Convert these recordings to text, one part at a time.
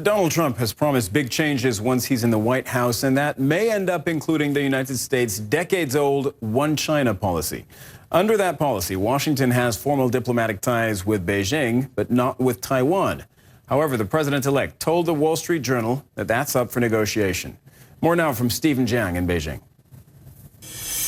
Donald Trump has promised big changes once he's in the White House, and that may end up including the United States' decades-old One China policy. Under that policy, Washington has formal diplomatic ties with Beijing, but not with Taiwan. However, the president-elect told the Wall Street Journal that that's up for negotiation. More now from Stephen Jiang in Beijing.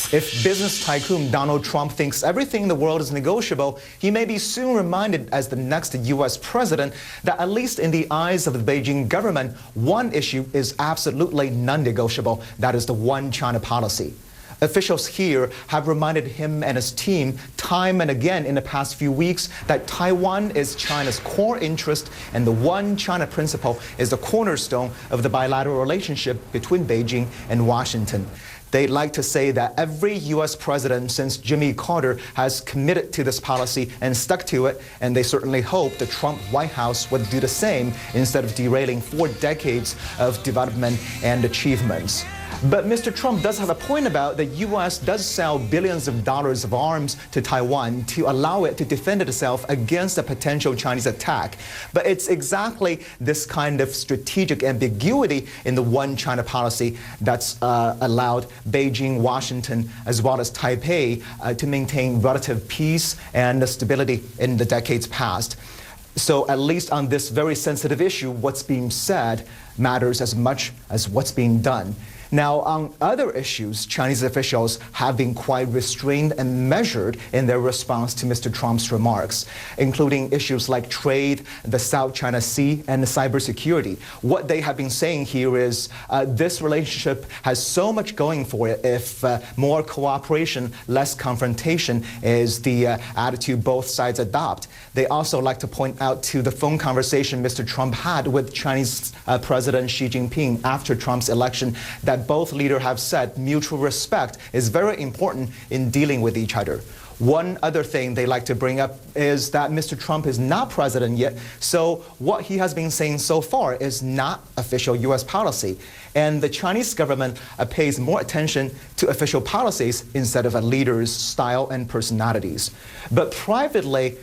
If business tycoon Donald Trump thinks everything in the world is negotiable, he may be soon reminded as the next U.S. president that at least in the eyes of the Beijing government, one issue is absolutely non-negotiable. That is the One China policy. Officials here have reminded him and his team time and again in the past few weeks that Taiwan is China's core interest and the One China principle is the cornerstone of the bilateral relationship between Beijing and Washington. They'd like to say that every U.S. president since Jimmy Carter has committed to this policy and stuck to it, and they certainly hope the Trump White House would do the same instead of derailing 4 decades of development and achievements. But Mr. Trump does have a point about the U.S. does sell billions of dollars of arms to Taiwan to allow it to defend itself against a potential Chinese attack. But it's exactly this kind of strategic ambiguity in the One China policy that's allowed Beijing, Washington, as well as Taipei to maintain relative peace and stability in the decades past. So at least on this very sensitive issue, what's being said matters as much as what's being done. Now, on other issues, Chinese officials have been quite restrained and measured in their response to Mr. Trump's remarks, including issues like trade, the South China Sea, and cybersecurity. What they have been saying here is this relationship has so much going for it if more cooperation, less confrontation is the attitude both sides adopt. They also like to point out to the phone conversation Mr. Trump had with Chinese President Xi Jinping after Trump's election that both leaders have said mutual respect is very important in dealing with each other. One other thing they like to bring up is that Mr. Trump is not president yet, so what he has been saying so far is not official U.S. policy. And the Chinese government pays more attention to official policies instead of a leader's style and personalities. But privately,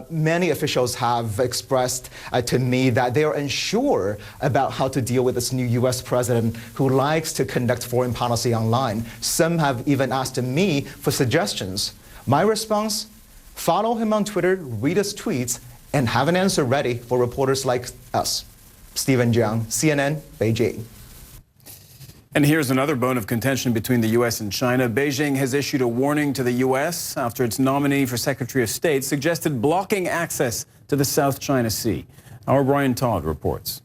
many officials have expressed to me that they are unsure about how to deal with this new U.S. president who likes to conduct foreign policy online. Some have even asked me for suggestions. My response, follow him on Twitter, read his tweets, and have an answer ready for reporters like us. Stephen Jiang, CNN, Beijing. And here's another bone of contention between the U.S. and China. Beijing has issued a warning to the U.S. after its nominee for Secretary of State suggested blocking access to the South China Sea. Our Brian Todd reports.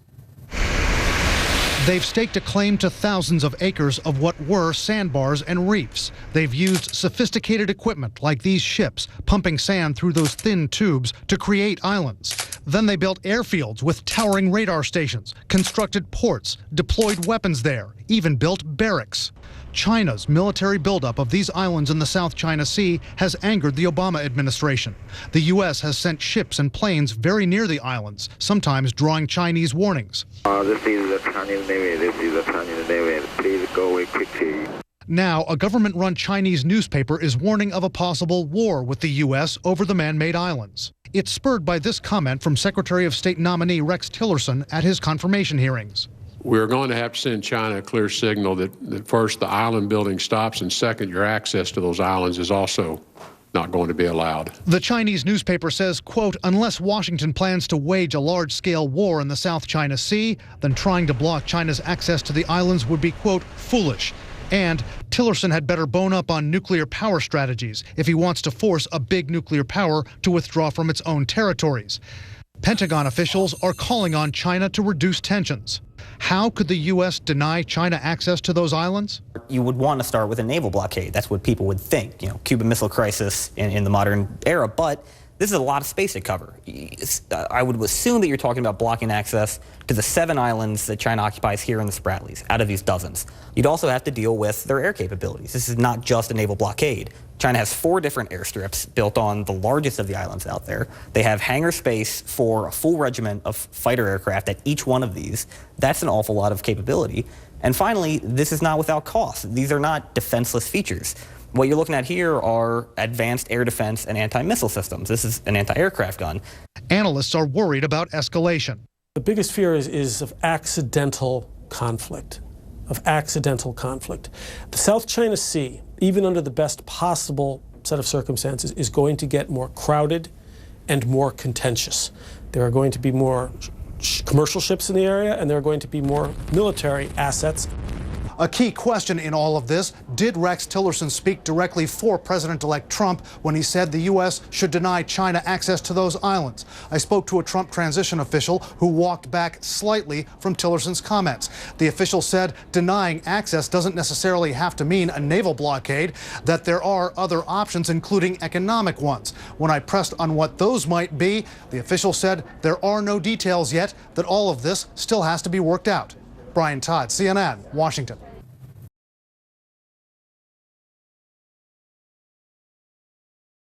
They've staked a claim to thousands of acres of what were sandbars and reefs. They've used sophisticated equipment like these ships, pumping sand through those thin tubes to create islands. Then they built airfields with towering radar stations, constructed ports, deployed weapons there, even built barracks. China's military buildup of these islands in the South China Sea has angered the Obama administration. The U.S. has sent ships and planes very near the islands, sometimes drawing Chinese warnings. This is the Chinese Navy. This is the Chinese Navy. Please go away quickly. Now, a government-run Chinese newspaper is warning of a possible war with the U.S. over the man-made islands. It's spurred by this comment from Secretary of State nominee Rex Tillerson at his confirmation hearings. We're going to have to send China a clear signal that first, the island building stops, and second, your access to those islands is also not going to be allowed. The Chinese newspaper says, quote, unless Washington plans to wage a large-scale war in the South China Sea, then trying to block China's access to the islands would be, quote, foolish. And Tillerson had better bone up on nuclear power strategies if he wants to force a big nuclear power to withdraw from its own territories. Pentagon officials are calling on China to reduce tensions. How could the U.S. deny China access to those islands? You would want to start with a naval blockade. That's what people would think, Cuban Missile Crisis in the modern era. But this is a lot of space to cover. I would assume that you're talking about blocking access to the 7 islands that China occupies here in the Spratlys, out of these dozens. You'd also have to deal with their air capabilities. This is not just a naval blockade. China has 4 different airstrips built on the largest of the islands out there. They have hangar space for a full regiment of fighter aircraft at each one of these. That's an awful lot of capability. And finally, this is not without cost. These are not defenseless features. What you're looking at here are advanced air defense and anti-missile systems. This is an anti-aircraft gun. Analysts are worried about escalation. The biggest fear is of accidental conflict, The South China Sea, even under the best possible set of circumstances, is going to get more crowded and more contentious. There are going to be more commercial ships in the area, and there are going to be more military assets. A key question in all of this, did Rex Tillerson speak directly for President-elect Trump when he said the U.S. should deny China access to those islands? I spoke to a Trump transition official who walked back slightly from Tillerson's comments. The official said denying access doesn't necessarily have to mean a naval blockade, that there are other options, including economic ones. When I pressed on what those might be, the official said there are no details yet, that all of this still has to be worked out. Brian Todd, CNN, Washington.